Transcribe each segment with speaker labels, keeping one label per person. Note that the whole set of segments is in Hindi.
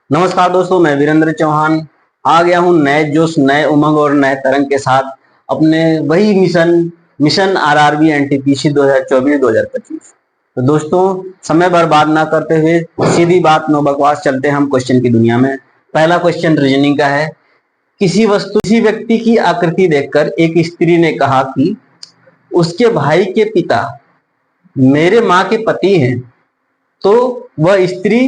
Speaker 1: नमस्कार दोस्तों, मैं वीरेंद्र चौहान आ गया हूं नए जोश, नए उमंग और नए तरंग के साथ अपने वही मिशन आरआरबी एनटीपीसी 2024-2025। तो दोस्तों, समय बर्बाद ना करते हुए सीधी बात नो बकवास चलते हैं हम क्वेश्चन की दुनिया में। पहला क्वेश्चन रीजनिंग का है। किसी व्यक्ति की आकृति देखकर एक स्त्री ने कहा कि उसके भाई के पिता मेरे माँ के पति हैं, तो वह स्त्री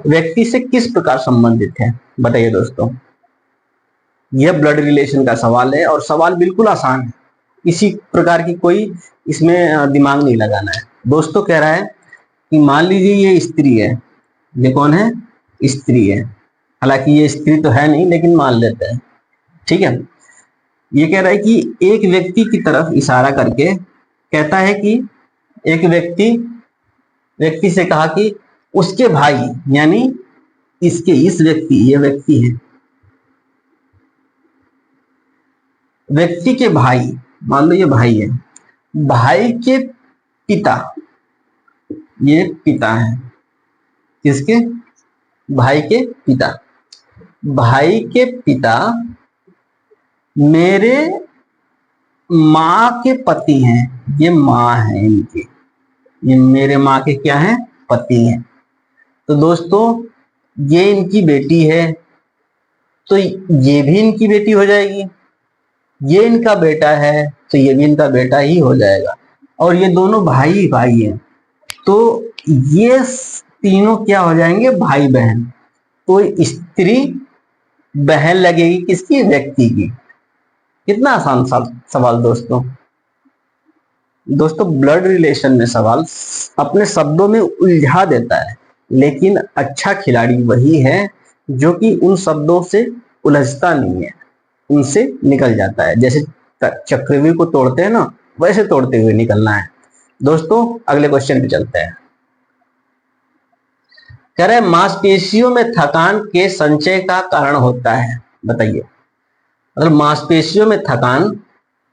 Speaker 1: व्यक्ति से किस प्रकार संबंधित है? बताइए दोस्तों। यह ब्लड रिलेशन का सवाल है और सवाल बिल्कुल आसान है, इसी प्रकार की कोई इसमें दिमाग नहीं लगाना है। दोस्तों कह रहा है कि मान लीजिए ये स्त्री है। ये कौन है? स्त्री है। हालांकि ये स्त्री तो है नहीं, लेकिन मान लेते हैं, ठीक है। ये कह रहा है कि एक व्यक्ति की तरफ इशारा करके कहता है कि एक व्यक्ति से कहा कि उसके भाई, यानी ये व्यक्ति है, व्यक्ति के भाई, मान लो ये भाई है, भाई के पिता, ये पिता है, किसके? भाई के पिता। भाई के पिता मेरे माँ के पति हैं। ये माँ है इनकी, ये मेरे माँ के क्या है? पति हैं। तो दोस्तों ये इनकी बेटी है, तो ये भी इनकी बेटी हो जाएगी। ये इनका बेटा है, तो ये भी इनका बेटा ही हो जाएगा। और ये दोनों भाई भाई हैं, तो ये तीनों क्या हो जाएंगे? भाई बहन। तो स्त्री बहन लगेगी किसकी? व्यक्ति की। कितना आसान सवाल दोस्तों। ब्लड रिलेशन में सवाल अपने शब्दों में उलझा देता है, लेकिन अच्छा खिलाड़ी वही है जो कि उन शब्दों से उलझता नहीं है, उनसे निकल जाता है। जैसे चक्रव्यूह को तोड़ते हैं ना, वैसे तोड़ते हुए निकलना है। दोस्तों अगले क्वेश्चन पे चलते हैं। कह रहे हैं मांसपेशियों में थकान के संचय का कारण होता है। बताइए, मतलब मांसपेशियों में थकान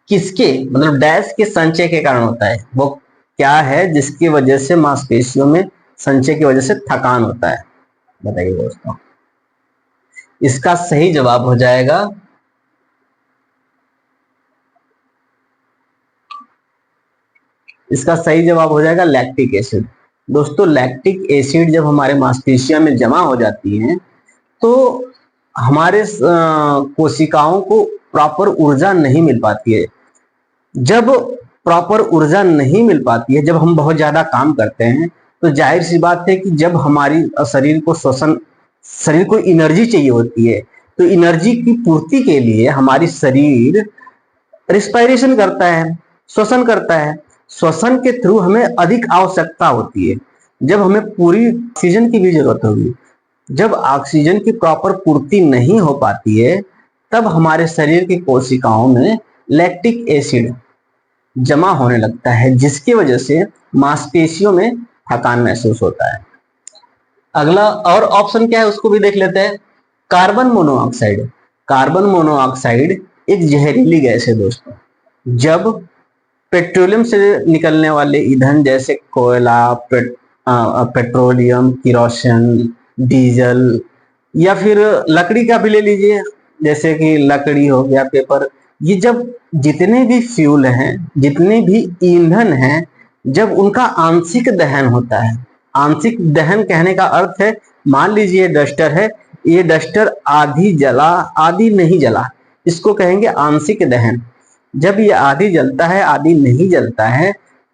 Speaker 1: किसके, मतलब डैश के संचय के कारण होता है? वो क्या है जिसकी वजह से मांसपेशियों में संचय की वजह से थकान होता है? बताइए दोस्तों। इसका सही जवाब हो जाएगा लैक्टिक एसिड। दोस्तों लैक्टिक एसिड जब हमारे मांसपेशियों में जमा हो जाती है, तो हमारे कोशिकाओं को प्रॉपर ऊर्जा नहीं मिल पाती है। जब प्रॉपर ऊर्जा नहीं मिल पाती है, जब हम बहुत ज्यादा काम करते हैं, तो जाहिर सी बात है कि जब हमारी शरीर को एनर्जी चाहिए होती है, तो एनर्जी की पूर्ति के लिए हमारी शरीर रिस्पायरेशन करता है, श्वसन करता है। श्वसन के थ्रू हमें अधिक आवश्यकता होती है। जब हमें पूरी ऑक्सीजन की भी जरूरत होगी, जब ऑक्सीजन की प्रॉपर पूर्ति नहीं हो पाती है, तब हमारे शरीर की कोशिकाओं में लैक्टिक एसिड जमा होने लगता है, जिसकी वजह से मांसपेशियों में थकान महसूस होता है। अगला और ऑप्शन क्या है उसको भी देख लेते हैं। Carbon monoxide. कार्बन मोनोऑक्साइड एक जहरीली गैस है दोस्तों। जब पेट्रोलियम से निकलने वाले ईंधन जैसे कोयला, पेट्रोलियम, किरोसिन, डीजल, या फिर लकड़ी का भी ले लीजिए, जैसे कि लकड़ी हो गया, पेपर, ये जब जितने भी फ्यूल हैं, जितने भी ईंधन हैं, जब उनका आंशिक दहन होता है, आंशिक दहन कहने का अर्थ है, मान लीजिए डस्टर है, ये डस्टर आधी जला आधी नहीं जला, इसको कहेंगे आंशिक दहन। जब ये आधी जलता है आधी नहीं जलता है,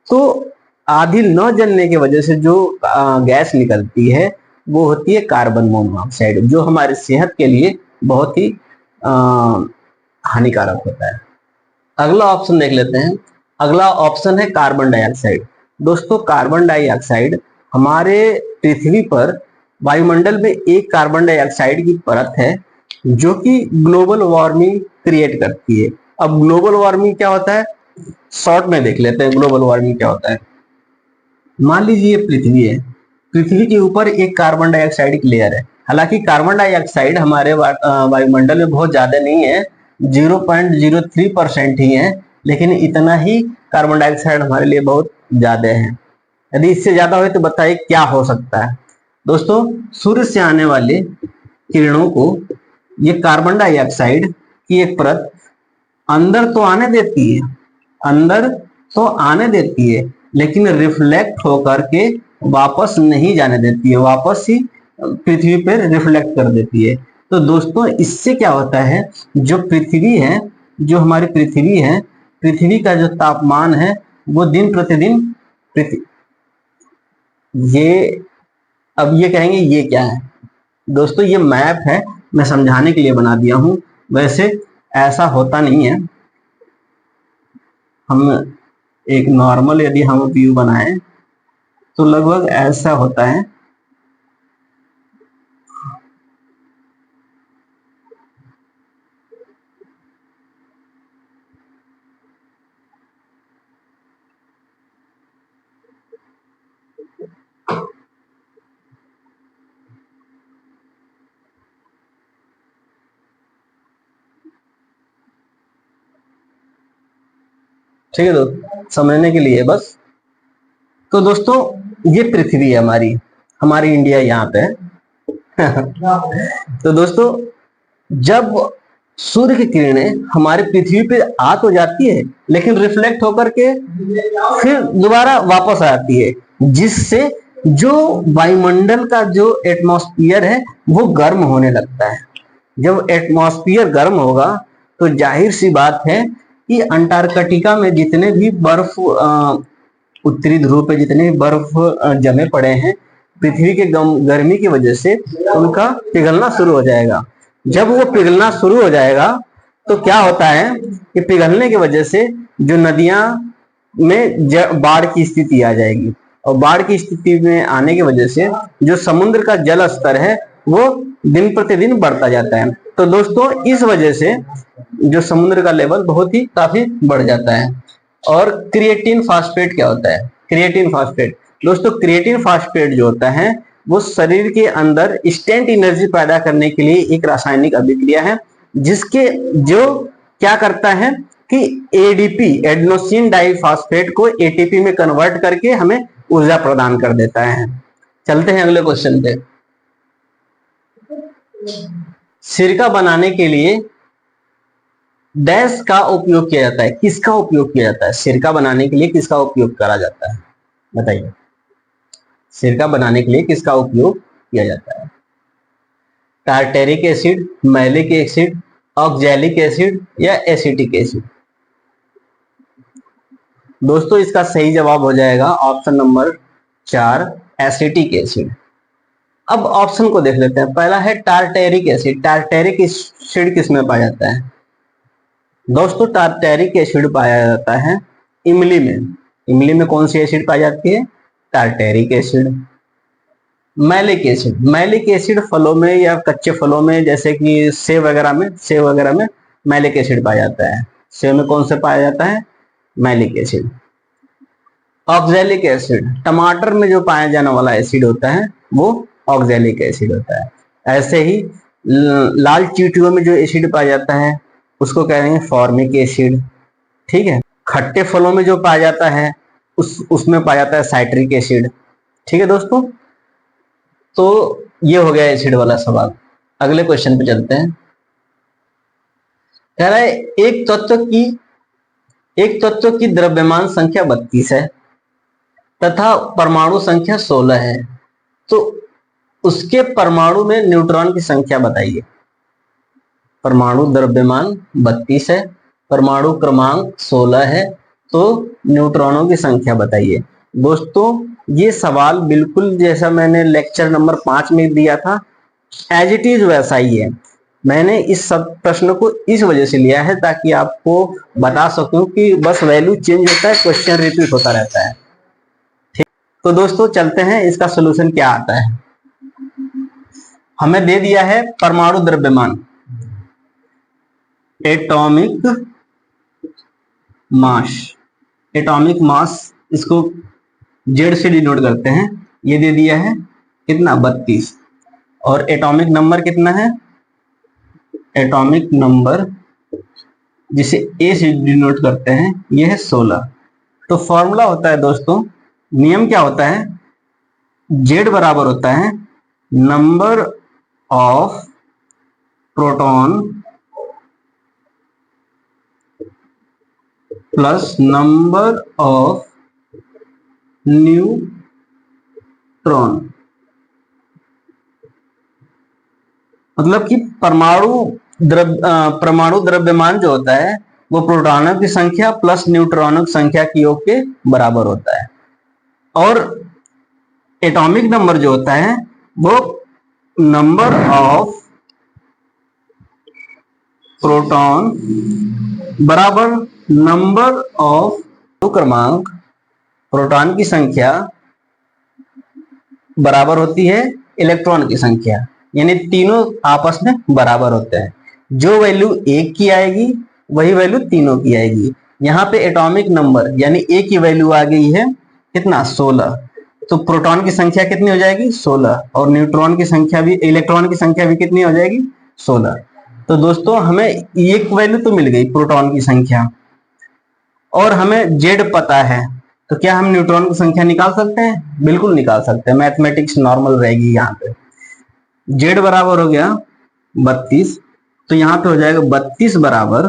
Speaker 1: तो आधी न जलने की वजह से जो गैस निकलती है वो होती है कार्बन मोनोऑक्साइड, जो हमारी सेहत के लिए बहुत ही हानिकारक होता है। अगला ऑप्शन देख लेते हैं। अगला ऑप्शन है कार्बन डाइऑक्साइड। दोस्तों कार्बन डाइऑक्साइड हमारे पृथ्वी पर वायुमंडल में एक कार्बन डाइऑक्साइड की परत है, जो कि ग्लोबल वार्मिंग क्रिएट करती है। अब ग्लोबल वार्मिंग क्या होता है, शॉर्ट में देख लेते हैं ग्लोबल वार्मिंग क्या होता है। मान लीजिए पृथ्वी है, पृथ्वी के ऊपर एक कार्बन डाइऑक्साइड की लेयर है। हालांकि कार्बन डाइऑक्साइड हमारे वायुमंडल में बहुत ज्यादा नहीं है, 0.03% ही है, लेकिन इतना ही कार्बन डाइऑक्साइड हमारे लिए बहुत ज्यादा है। यदि इससे ज्यादा हो तो बताइए क्या हो सकता है। दोस्तों सूर्य से आने वाले किरणों को ये कार्बन डाइऑक्साइड की एक परत अंदर तो आने देती है, अंदर तो आने देती है, लेकिन रिफ्लेक्ट होकर के वापस नहीं जाने देती है, वापस ही पृथ्वी पर रिफ्लेक्ट कर देती है। तो दोस्तों इससे क्या होता है, जो पृथ्वी है, जो हमारी पृथ्वी है, पृथ्वी का जो तापमान है वो दिन प्रतिदिन ये, अब ये कहेंगे ये क्या है, दोस्तों ये मैप है, मैं समझाने के लिए बना दिया हूं, वैसे ऐसा होता नहीं है। हम एक नॉर्मल यदि हम व्यू बनाएं तो लगभग ऐसा होता है। ठीक है दोस्तों, समझने के लिए बस। तो दोस्तों ये पृथ्वी है हमारी, हमारी इंडिया यहाँ पे है। तो दोस्तों जब सूर्य की किरणें हमारे पृथ्वी पे आ तो जाती है, लेकिन रिफ्लेक्ट होकर के फिर दोबारा वापस आती है, जिससे जो वायुमंडल का जो एटमॉस्फेयर है वो गर्म होने लगता है। जब एटमॉस्फेयर गर्म होगा तो जाहिर सी बात है कि अंटार्कटिका में जितने भी बर्फ, उत्तरी ध्रुव पे जितने भी बर्फ जमे पड़े हैं, पृथ्वी के गर्मी की वजह से उनका पिघलना शुरू हो जाएगा। जब वो पिघलना शुरू हो जाएगा तो क्या होता है कि पिघलने की वजह से जो नदियां में बाढ़ की स्थिति आ जाएगी, और बाढ़ की स्थिति में आने की वजह से जो समुद्र का जल स्तर है वो दिन प्रतिदिन बढ़ता जाता है। तो दोस्तों इस वजह से जो समुद्र का लेवल बहुत ही काफी बढ़ जाता है। और क्रिएटिन फास्फेट क्या होता है? क्रिएटिन फास्फेट, दोस्तों क्रिएटिन फास्फेट जो होता है वो शरीर के अंदर इंस्टेंट एनर्जी पैदा करने के लिए एक रासायनिक अभिक्रिया है, जिसके जो क्या करता है कि एडीपी, एडेनोसिन डाइफॉस्फेट को एटीपी में कन्वर्ट करके हमें ऊर्जा प्रदान कर देता है। चलते हैं अगले क्वेश्चन पे। सिरका बनाने के लिए डैश का उपयोग किया जाता है, किसका उपयोग किया जाता है? सिरका बनाने के लिए किसका उपयोग करा जाता है, बताइए। सिरका बनाने के लिए किसका उपयोग किया जाता है? Tartaric acid, malic acid, oxalic acid या एसिटिक एसिड? दोस्तों इसका सही जवाब हो जाएगा ऑप्शन नंबर 4, एसिटिक एसिड। अब ऑप्शन को देख लेते हैं। पहला है टार्टेरिक एसिड। टार्टेरिक एसिड किसमें पाया जाता है? दोस्तों टार्टेरिक एसिड पाया जाता है इमली में। इमली में कौन सी एसिड पाई जाती है? Tartaric acid. Malic acid, malic acid फलों में या कच्चे फलों में, जैसे कि सेब वगैरह में, सेब वगैरह में मैलिक एसिड पाया जाता है। सेब में कौन से पाया जाता है? Malic acid. ऑक्जेलिक एसिड, टमाटर में जो पाया जाने वाला एसिड होता है वो ऑक्जेलिक एसिड होता है। ऐसे ही लाल चींटियों में जो एसिड पाया जाता है उसको कह रहे हैं फॉर्मिक एसिड। ठीक है। खट्टे फलों में जो पाया जाता है उसमें पाया जाता है साइट्रिक एसिड। ठीक है दोस्तों, तो ये हो गया एसिड वाला सवाल। अगले क्वेश्चन पे चलते हैं। कह रहा है एक तत्व की द्रव्यमान संख्या 32 है तथा परमाणु संख्या 16 है, तो उसके परमाणु में न्यूट्रॉन की संख्या बताइए। परमाणु द्रव्यमान 32 है, परमाणु क्रमांक 16 है, तो न्यूट्रॉनों की संख्या बताइए। दोस्तों ये सवाल बिल्कुल जैसा मैंने लेक्चर नंबर 5 में दिया था, एज इट इज वैसा ही है। मैंने इस सब प्रश्न को इस वजह से लिया है ताकि आपको बता सकूं कि बस वैल्यू चेंज होता है, क्वेश्चन रिपीट होता रहता है। ठीक, तो दोस्तों चलते हैं इसका सोल्यूशन क्या आता है। हमें दे दिया है परमाणु द्रव्यमान, एटॉमिक मास, एटॉमिक मास इसको जेड से डिनोट करते हैं। ये दे दिया है कितना? 32। और एटॉमिक नंबर कितना है? एटॉमिक नंबर जिसे ए से डिनोट करते हैं ये है 16। तो फॉर्मूला होता है दोस्तों, नियम क्या होता है? जेड बराबर होता है number of proton plus number of neutron. मतलब कि परमाणु द्रव्यमान जो होता है वो प्रोटॉनों की संख्या प्लस न्यूट्रॉनों की संख्या के योग के बराबर होता है। और एटॉमिक नंबर जो होता है वो नंबर ऑफ प्रोटॉन बराबर नंबर ऑफ क्रमांक प्रोटॉन की संख्या बराबर होती है इलेक्ट्रॉन की संख्या, यानी तीनों आपस में बराबर होते हैं। जो वैल्यू एक की आएगी वही वैल्यू तीनों की आएगी। यहाँ पे एटॉमिक नंबर यानी ए की वैल्यू आ गई है कितना 16, तो प्रोटॉन की संख्या कितनी हो जाएगी 16, और न्यूट्रॉन की संख्या भी इलेक्ट्रॉन की संख्या भी कितनी हो जाएगी 16। तो दोस्तों हमें एक वैल्यू तो मिल गई प्रोटॉन की संख्या, और हमें जेड पता है, तो क्या हम न्यूट्रॉन की संख्या निकाल सकते हैं? बिल्कुल निकाल सकते हैं, मैथमेटिक्स नॉर्मल रहेगी। यहाँ पे जेड बराबर हो गया 32, तो यहाँ पे हो जाएगा 32 बराबर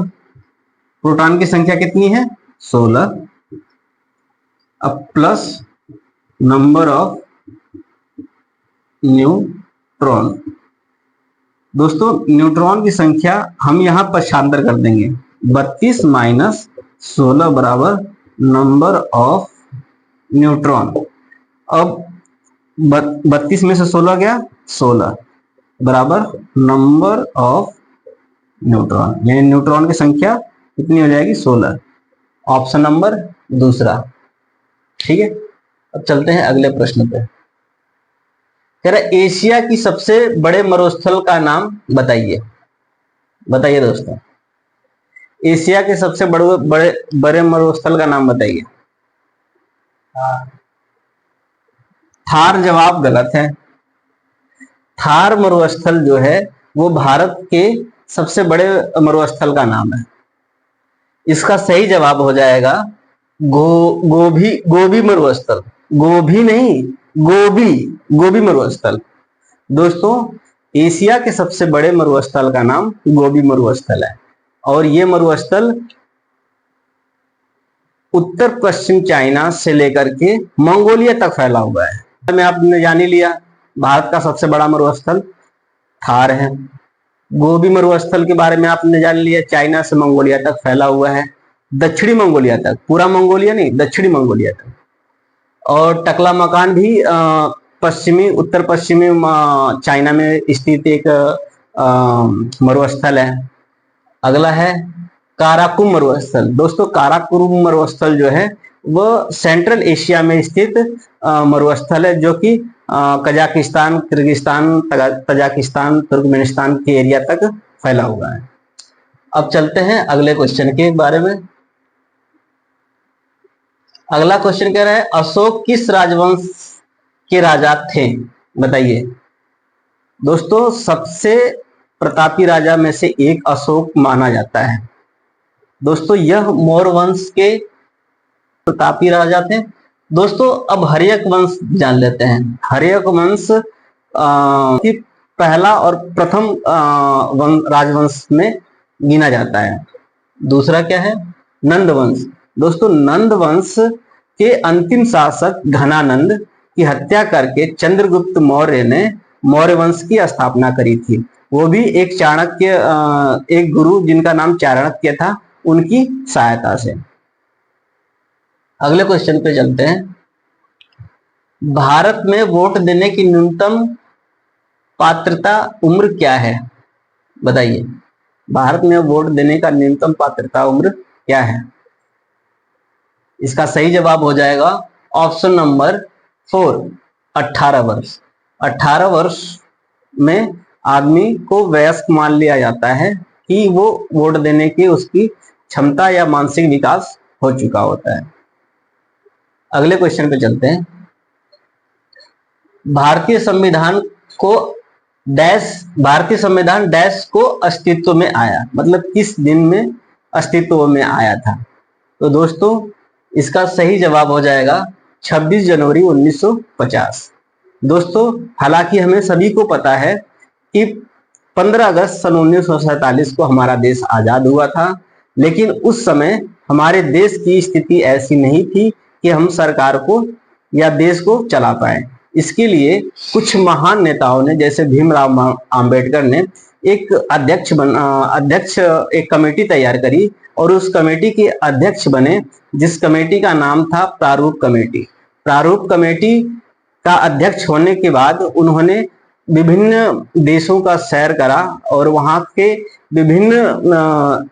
Speaker 1: प्रोटॉन की संख्या कितनी है 16, अब प्लस नंबर ऑफ न्यूट्रॉन। दोस्तों न्यूट्रॉन की संख्या हम यहाँ पक्षांतर कर देंगे, 32 माइनस 16 बराबर नंबर ऑफ न्यूट्रॉन। अब 32 में से 16 गया 16 बराबर नंबर ऑफ न्यूट्रॉन, यानी न्यूट्रॉन की संख्या कितनी हो जाएगी 16। ऑप्शन नंबर दूसरा। ठीक है, अब चलते हैं अगले प्रश्न पे। कह रहा एशिया की सबसे बड़े मरुस्थल का नाम बताइए। बताइए दोस्तों, एशिया के सबसे बड़े मरुस्थल का नाम बताइए। थार जवाब गलत है। थार मरुस्थल जो है वो भारत के सबसे बड़े मरुस्थल का नाम है। इसका सही जवाब हो जाएगा गोभी मरुस्थल। गोभी नहीं, गोभी मरुस्थल। दोस्तों एशिया के सबसे बड़े मरुस्थल का नाम गोभी मरुस्थल है, और ये मरुस्थल उत्तर पश्चिम चाइना से लेकर के मंगोलिया तक फैला हुआ है। में आपने जान ही लिया भारत का सबसे बड़ा मरुस्थल थार है। गोभी मरुस्थल के बारे में आपने जान लिया चाइना से मंगोलिया तक फैला हुआ है, दक्षिणी मंगोलिया तक, पूरा मंगोलिया नहीं दक्षिणी मंगोलिया तक। और टकला मकान भी उत्तर पश्चिमी चाइना में स्थित एक मरुस्थल है। अगला है काराकोरम मरुस्थल। दोस्तों काराकोरम मरुस्थल जो है वह सेंट्रल एशिया में स्थित मरुस्थल है, जो कि कजाकिस्तान, किर्गिस्तान, तजाकिस्तान, तुर्कमेनिस्तान के एरिया तक फैला हुआ है। अब चलते हैं अगले क्वेश्चन के बारे में। अगला क्वेश्चन कह रहा है अशोक किस राजवंश के राजा थे? बताइए। दोस्तों सबसे प्रतापी राजा में से एक अशोक माना जाता है। दोस्तों यह मौर्य वंश के प्रतापी राजा थे। दोस्तों अब हर्यक वंश जान लेते हैं। हर्यक वंश पहला और प्रथम राजवंश में गिना जाता है। दूसरा क्या है? नंद वंश। दोस्तों नंद वंश के अंतिम शासक घनानंद की हत्या करके चंद्रगुप्त मौर्य ने मौर्य वंश की स्थापना करी थी। वो भी एक चाणक्य, एक गुरु जिनका नाम चाणक्य था, उनकी सहायता से। अगले क्वेश्चन पे चलते हैं। भारत में वोट देने की न्यूनतम पात्रता उम्र क्या है? बताइए। भारत में वोट देने का न्यूनतम पात्रता उम्र क्या है? इसका सही जवाब हो जाएगा ऑप्शन नंबर 4, 18 वर्ष। 18 वर्ष में आदमी को वयस्क मान लिया जाता है कि वो वोट देने की उसकी क्षमता या मानसिक विकास हो चुका होता है। अगले क्वेश्चन पे चलते हैं। भारतीय संविधान डैश को अस्तित्व में आया, मतलब किस दिन में अस्तित्व में आया था? तो दोस्तों इसका सही जवाब हो जाएगा 26 जनवरी 1950। दोस्तों हालांकि हमें सभी को पता है कि 15 अगस्त सन 1947 को हमारा देश आजाद हुआ था, लेकिन उस समय हमारे देश की स्थिति ऐसी नहीं थी कि हम सरकार को या देश को चला पाए। इसके लिए कुछ महान नेताओं ने, जैसे भीमराव अंबेडकर ने एक अध्यक्ष एक कमेटी तैयार करी और उस कमेटी के अध्यक्ष बने, जिस कमेटी का नाम था प्रारूप कमेटी। प्रारूप कमेटी का अध्यक्ष होने के बाद उन्होंने विभिन्न देशों का सैर करा और वहां के विभिन्न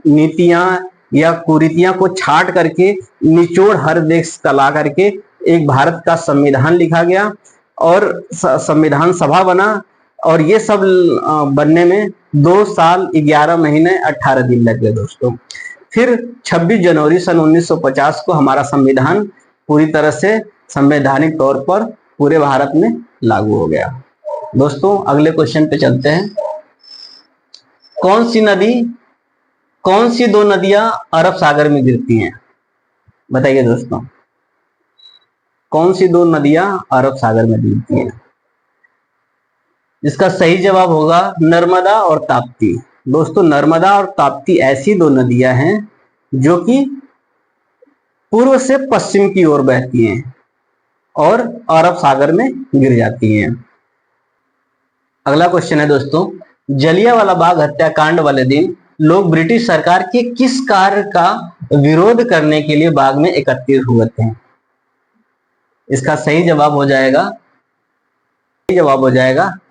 Speaker 1: नीतियां या कुरीतियां को छांट करके निचोड़ हर देश का ला करके एक भारत का संविधान लिखा गया और संविधान सभा बना। और ये सब बनने में 2 साल 11 महीने 18 दिन लग गए दोस्तों। फिर 26 जनवरी सन 1950 को हमारा संविधान पूरी तरह से संवैधानिक तौर पर पूरे भारत में लागू हो गया। दोस्तों अगले क्वेश्चन पे चलते हैं। कौन सी 2 नदियां अरब सागर में गिरती हैं? बताइए दोस्तों, कौन सी 2 नदियां अरब सागर में गिरती हैं? इसका सही जवाब होगा नर्मदा और ताप्ती। दोस्तों नर्मदा और ताप्ती ऐसी 2 नदियां हैं जो कि पूर्व से पश्चिम की ओर बहती हैं और अरब सागर में गिर जाती हैं। अगला क्वेश्चन है दोस्तों, जलियांवाला बाग हत्याकांड वाले दिन लोग ब्रिटिश सरकार के किस कार्य का विरोध करने के लिए बाग में एकत्रित हुए थे? इसका सही जवाब हो जाएगा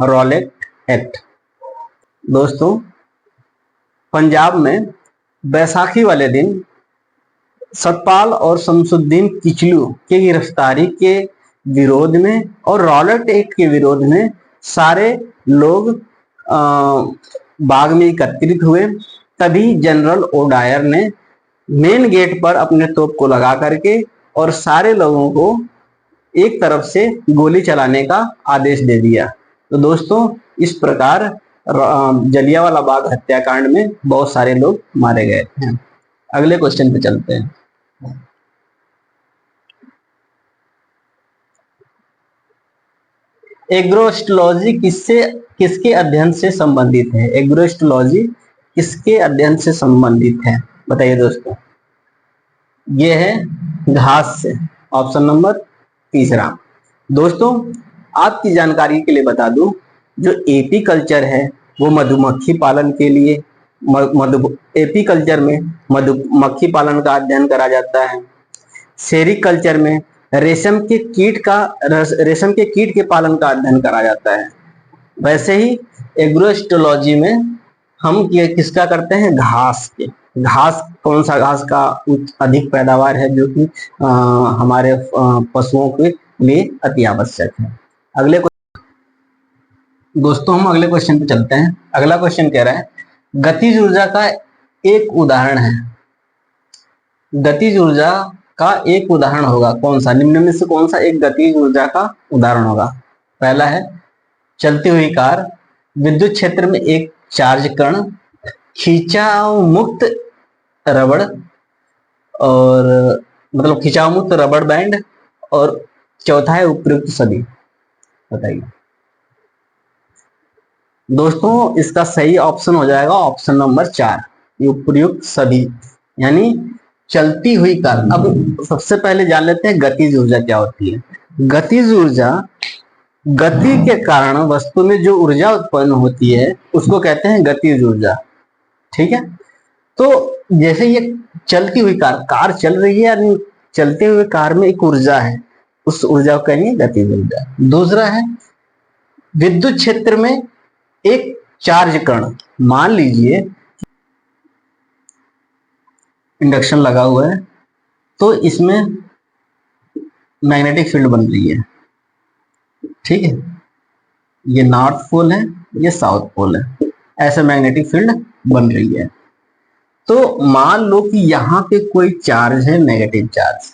Speaker 1: रॉलेट एक्ट। दोस्तों पंजाब में बैसाखी वाले दिन सतपाल और शमसुद्दीन किचलू की गिरफ्तारी के विरोध में और रॉलेट एक्ट के विरोध में सारे लोग बाग में एकत्रित हुए। तभी जनरल ओडायर ने मेन गेट पर अपने तोप को लगा करके और सारे लोगों को एक तरफ से गोली चलाने का आदेश दे दिया। तो दोस्तों इस प्रकार जलियांवाला बाग हत्याकांड में बहुत सारे लोग मारे गए थे। अगले क्वेश्चन पे चलते हैं। एग्रोएस्ट्रोलॉजी किसके अध्ययन से संबंधित है? एग्रोएस्ट्रोलॉजी किसके अध्ययन से संबंधित है? बताइए दोस्तों। ये है घास से। Option number 3। दोस्तों आपकी जानकारी के लिए बता दूं, जो एपी कल्चर है वो मधुमक्खी पालन के लिए एपी कल्चर में मधुमक्खी पालन का अध्ययन करा जाता है। सेरिकल्चर में रेशम के कीट के पालन का अध्ययन करा जाता है। वैसे ही एग्रोएस्ट्रोलॉजी में हम किसका करते हैं? घास के। घास, कौन सा घास का अधिक पैदावार है जो कि हमारे पशुओं के लिए अति आवश्यक है। दोस्तों हम अगले क्वेश्चन पे चलते हैं। अगला क्वेश्चन कह रहा है गतिज ऊर्जा का एक उदाहरण है। गतिज ऊर्जा का एक उदाहरण होगा कौन सा? निम्न में से कौन सा एक गतिज ऊर्जा का उदाहरण होगा? पहला है चलती हुई कार, विद्युत क्षेत्र में एक चार्ज कण, खिंचाव मुक्त रबड़ और मतलब खिंचाव मुक्त रबड़ बैंड, और चौथा है उपयुक्त सभी। बताइए दोस्तों, इसका सही ऑप्शन हो जाएगा ऑप्शन नंबर 4, उपयुक्त सभी, यानी चलती हुई कार। अब सबसे पहले जान लेते हैं गतिज ऊर्जा क्या होती है। गतिज ऊर्जा, गति के कारण वस्तु में जो ऊर्जा उत्पन्न होती है उसको कहते हैं गतिज ऊर्जा। ठीक है, तो जैसे ये चलती हुई कार चल रही है, यानी चलते हुए कार में एक ऊर्जा है, उस ऊर्जा को कहेंगे गतिज ऊर्जा। दूसरा है विद्युत क्षेत्र में एक चार्ज कण। मान लीजिए इंडक्शन लगा हुआ है तो इसमें मैग्नेटिक फील्ड बन रही है। ठीक है, ये नॉर्थ पोल है, ये साउथ पोल है, ऐसे मैग्नेटिक फील्ड बन रही है। तो मान लो कि यहाँ पे कोई चार्ज है, नेगेटिव चार्ज।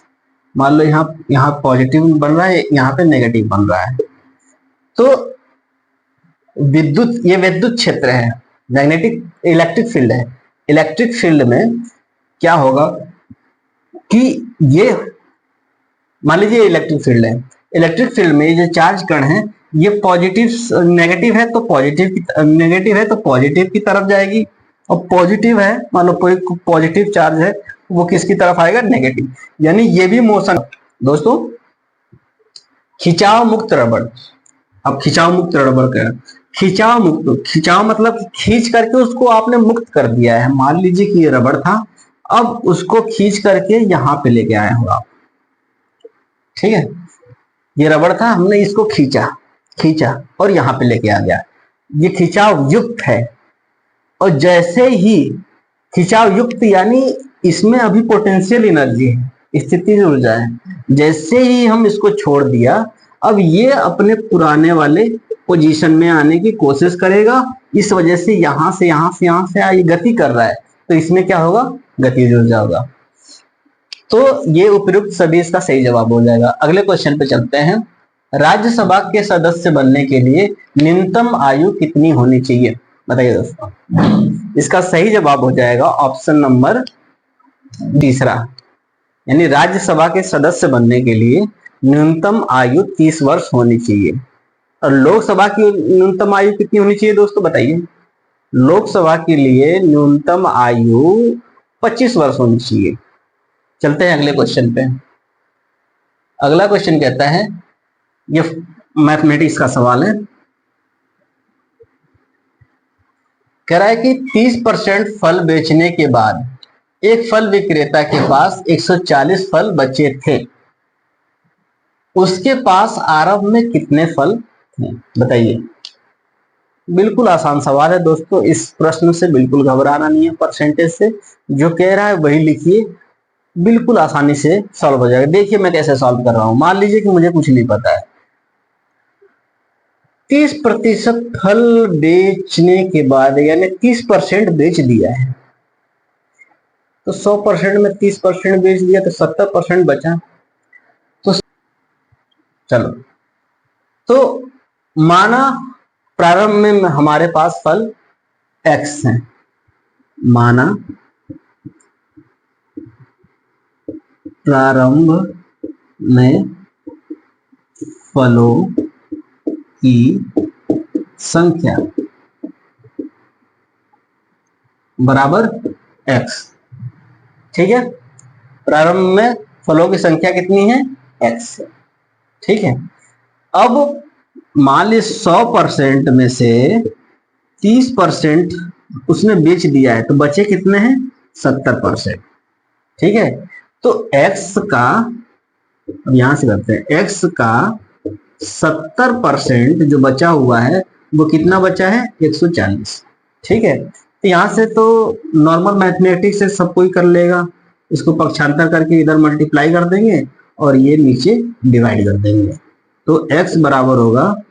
Speaker 1: मान लो यहाँ पॉजिटिव बन रहा है, यहाँ पे नेगेटिव बन रहा है। तो ये विद्युत क्षेत्र है, इलेक्ट्रिक फील्ड है। इलेक्ट्रिक फील्ड में क्या होगा कि ये मान लीजिए इलेक्ट्रिक फील्ड है, इलेक्ट्रिक फील्ड में जो चार्ज कण है ये पॉजिटिव नेगेटिव है तो पॉजिटिव की तरफ जाएगी, और पॉजिटिव है मान लो कोई पॉजिटिव चार्ज है वो किसकी तरफ आएगा, नेगेटिव। यानी ये भी मोशन दोस्तों खिंचाव मुक्त रबड़। अब खिंचाव मुक्त रबड़ का खिंचाव मतलब खींच करके उसको आपने मुक्त कर दिया है। मान लीजिए कि ये रबड़ था, अब उसको खींच करके यहां पे लेके आए हो आप, ठीक है। ये रबड़ था, हमने इसको खींचा और यहां पे लेके आ गया, ये खिंचाव युक्त है। और जैसे ही खिंचाव युक्त यानी इसमें अभी पोटेंशियल एनर्जी है, स्थितिज ऊर्जा है। जैसे ही हम इसको छोड़ दिया, अब ये अपने पुराने वाले पोजीशन में आने की कोशिश करेगा। इस वजह से यहां से ये गति कर रहा है, तो इसमें क्या होगा, गतिज ऊर्जा होगा। तो ये उपयुक्त सभी इसका सही जवाब हो जाएगा। अगले क्वेश्चन पे चलते हैं। राज्यसभा के सदस्य बनने के लिए न्यूनतम आयु कितनी होनी चाहिए, बताइए दोस्तों। इसका सही जवाब हो जाएगा ऑप्शन नंबर तीसरा, यानी राज्यसभा के सदस्य बनने के लिए न्यूनतम आयु 30 वर्ष होनी चाहिए। और लोकसभा की न्यूनतम आयु कितनी होनी चाहिए दोस्तों, बताइए। लोकसभा के लिए न्यूनतम आयु 25 वर्ष होनी चाहिए। चलते हैं अगले क्वेश्चन पे। अगला क्वेश्चन कहता है, ये मैथमेटिक्स का सवाल है, कह रहा है कि 30% फल बेचने के बाद एक फल विक्रेता के पास 140 फल बचे थे, उसके पास आरंभ में कितने फल थे, बताइए। बिल्कुल आसान सवाल है दोस्तों, इस प्रश्न से बिल्कुल घबराना नहीं है। परसेंटेज से जो कह रहा है वही लिखिए, बिल्कुल आसानी से सॉल्व हो जाएगा। देखिए मैं कैसे सॉल्व कर रहा हूं। मान लीजिए कि मुझे कुछ नहीं पता है, 30% फल बेचने के बाद यानी 30% बेच दिया है, तो 100% में 30% बेच दिया तो 70% बचा। तो चलो, तो माना प्रारंभ में हमारे पास फल x है, माना प्रारंभ में फलों की संख्या बराबर x, ठीक है। प्रारंभ में फलों की संख्या कितनी है, x, ठीक है। अब मान ली 100% में से 30% उसने बेच दिया है, तो बचे कितने हैं, 70%, ठीक है। तो x का, अब यहां से करते हैं, x का 70% जो बचा हुआ है वो कितना बचा है, 140, ठीक है। तो यहां से तो नॉर्मल मैथमेटिक्स से सब कोई कर लेगा, इसको पक्षांतर करके इधर मल्टीप्लाई कर देंगे और ये नीचे डिवाइड कर देंगे। तो x बराबर होगा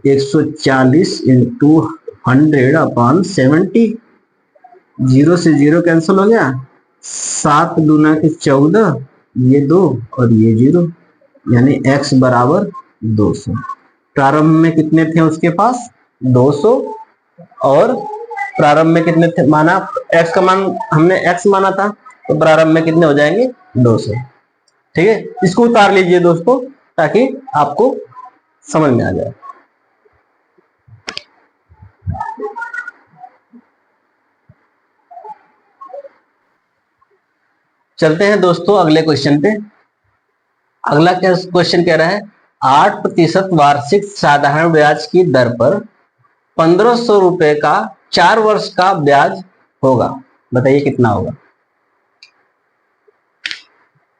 Speaker 1: 140 इंटू 100/70, 0 से 0 कैंसिल हो गया, 7 दूना के 14, ये 2 और ये 0, यानी x बराबर 200। प्रारंभ में कितने थे उसके पास, 200, और प्रारंभ में कितने थे, माना x का मान हमने x माना था, तो प्रारंभ में कितने हो जाएंगे, 200, ठीक है। इसको उतार लीजिए दोस्तों ताकि आपको समझ में आ जाए। चलते हैं दोस्तों अगले क्वेश्चन पे। अगला क्वेश्चन कह रहा है 8% वार्षिक साधारण ब्याज की दर पर 1500 रुपए का 4 वर्ष का ब्याज होगा, बताइए कितना होगा।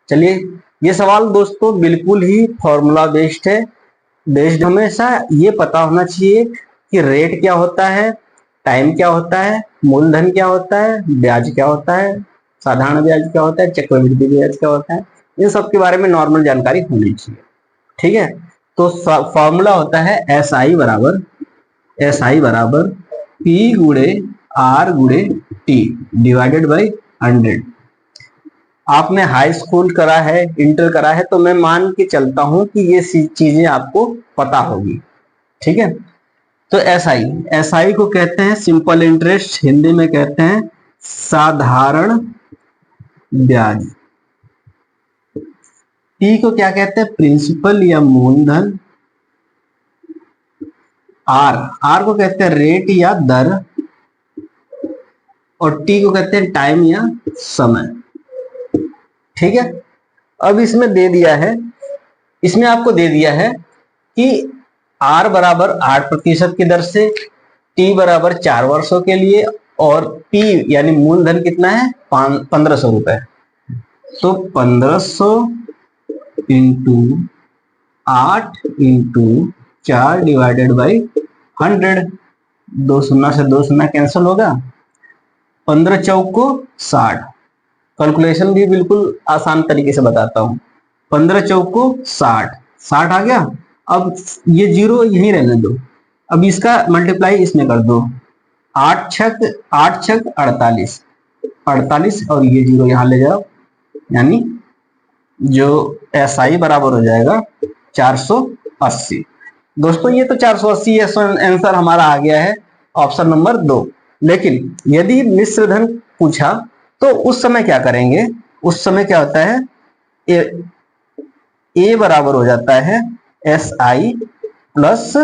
Speaker 1: चलिए, ये सवाल दोस्तों बिल्कुल ही फॉर्मूला बेस्ड है। हमेशा ये पता होना चाहिए कि रेट क्या होता है, टाइम क्या होता है, मूलधन क्या होता है, ब्याज क्या होता है, साधारण ब्याज क्या होता है, चक्रवृद्धि ब्याज क्या होता है, इन सब के बारे में नॉर्मल जानकारी होनी चाहिए, ठीक है। तो फॉर्मूला होता है SI बराबर P गुणे R गुणे T डिवाइडेड बाई 100। आपने हाई स्कूल करा है, इंटर करा है, तो मैं मान के चलता हूं कि ये चीजें आपको पता होगी, ठीक है। तो SI को कहते हैं सिंपल इंटरेस्ट, हिंदी में कहते हैं साधारण ब्याज, टी को क्या कहते हैं, प्रिंसिपल या मूलधन। आर को कहते हैं रेट या दर, और टी को कहते हैं टाइम या समय। ठीक है, अब इसमें दे दिया है, इसमें आपको दे दिया है कि आर बराबर 8% की दर से, टी बराबर 4 वर्षों के लिए, और पी यानी मूलधन कितना है, 1500 रुपए। तो 1500 इंटू 8 इंटू 4 डिवाइडेड बाई 100। 2 शून्य से 2 शून्य कैंसिल होगा, 15 चौक को 60। कैलकुलेशन भी बिल्कुल आसान तरीके से बताता हूं। 15 चौक को 60 आ गया। अब ये जीरो यहीं रहने दो, अब इसका मल्टीप्लाई इसमें कर दो। 8 छक 48 और ये जीरो यहां ले जाओ, यानी जो SI बराबर हो जाएगा 480। दोस्तों ये तो 480 आंसर हमारा आ गया है ऑप्शन नंबर 2। लेकिन यदि मिश्र धन पूछा तो उस समय क्या करेंगे, उस समय क्या होता है, ए बराबर हो जाता है SI प्लस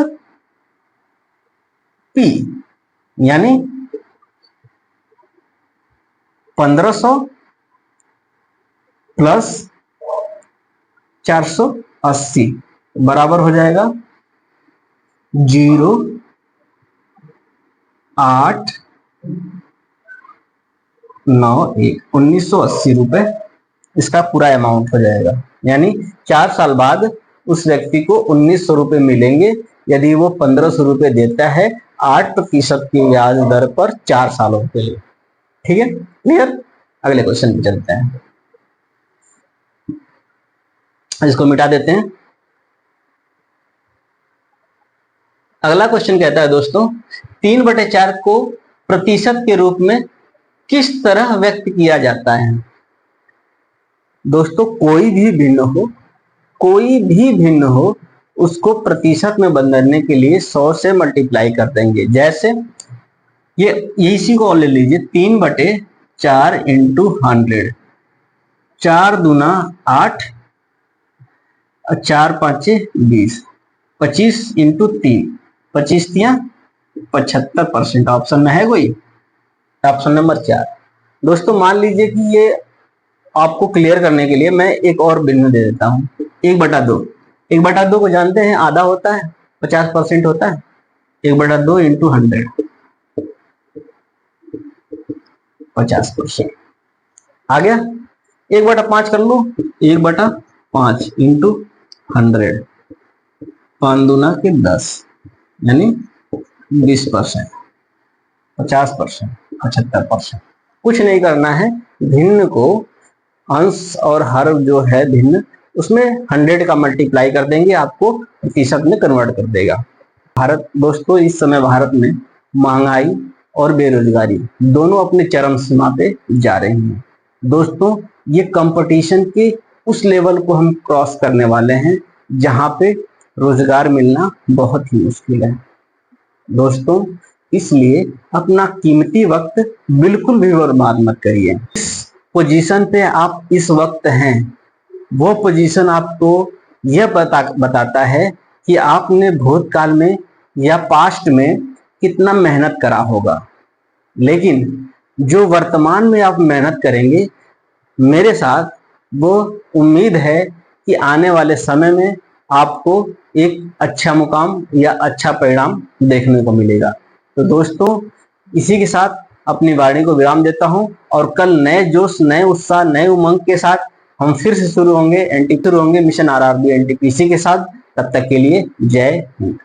Speaker 1: P, यानी 1500 प्लस 480 बराबर हो जाएगा 1980 रुपए। इसका पूरा अमाउंट हो जाएगा, यानी 4 साल बाद उस व्यक्ति को 1900 रुपए मिलेंगे यदि वो 1500 रुपए देता है 8% की ब्याज दर पर 4 सालों के लिए। ठीक है, क्लियर। अगले क्वेश्चन पे चलते हैं, इसको मिटा देते हैं। अगला क्वेश्चन कहता है दोस्तों, 3/4 को प्रतिशत के रूप में किस तरह व्यक्त किया जाता है। दोस्तों कोई भी भिन्न हो उसको प्रतिशत में बदलने के लिए 100 से मल्टीप्लाई कर देंगे। जैसे ये इसी को ले लीजिए, 3/4 इंटू 100, 4 दूना 8, 4 5 20, 25 इंटू 3, 25 तिया 75%। ऑप्शन में है कोई, ऑप्शन नंबर 4। दोस्तों मान लीजिए कि ये आपको क्लियर करने के लिए मैं एक और भिन्न दे देता हूं, 1/2। 1/2 को जानते हैं, आधा होता है, 50% होता है। 1/2 इंटू 100, 50% आ गया। 1/5 कर लो, 1/5 इंटू 100, 5 दूना के 10, यानी 20%, 50%, 75%। कुछ नहीं करना है, भिन्न को अंश और हर जो है भिन्न, उसमें 100 का मल्टीप्लाई कर देंगे, आपको प्रतिशत में कन्वर्ट कर देगा। दोस्तों इस समय भारत में महंगाई और बेरोजगारी दोनों अपने चरम सीमा पे जा रही हैं। दोस्तों ये कंपटीशन के उस लेवल को हम क्रॉस करने वाले हैं जहां पे रोजगार मिलना बहुत ही मुश्किल है। दोस्तों इसलिए अपना कीमती वक्त बिल्कुल भी बर्बाद मत करिए। इस पोजीशन पे आप इस वक्त हैं, वो पोजीशन आपको यह बताता है कि आपने भूतकाल में या पास्ट में कितना मेहनत करा होगा। लेकिन जो वर्तमान में आप मेहनत करेंगे मेरे साथ, वो उम्मीद है कि आने वाले समय में आपको एक अच्छा मुकाम या अच्छा परिणाम देखने को मिलेगा। तो दोस्तों इसी के साथ अपनी वाणी को विराम देता हूं, और कल नए जोश, नए उत्साह, नए उमंग के साथ हम फिर से शुरू होंगे मिशन RRB NTPC के साथ। तब तक के लिए जय हिंद।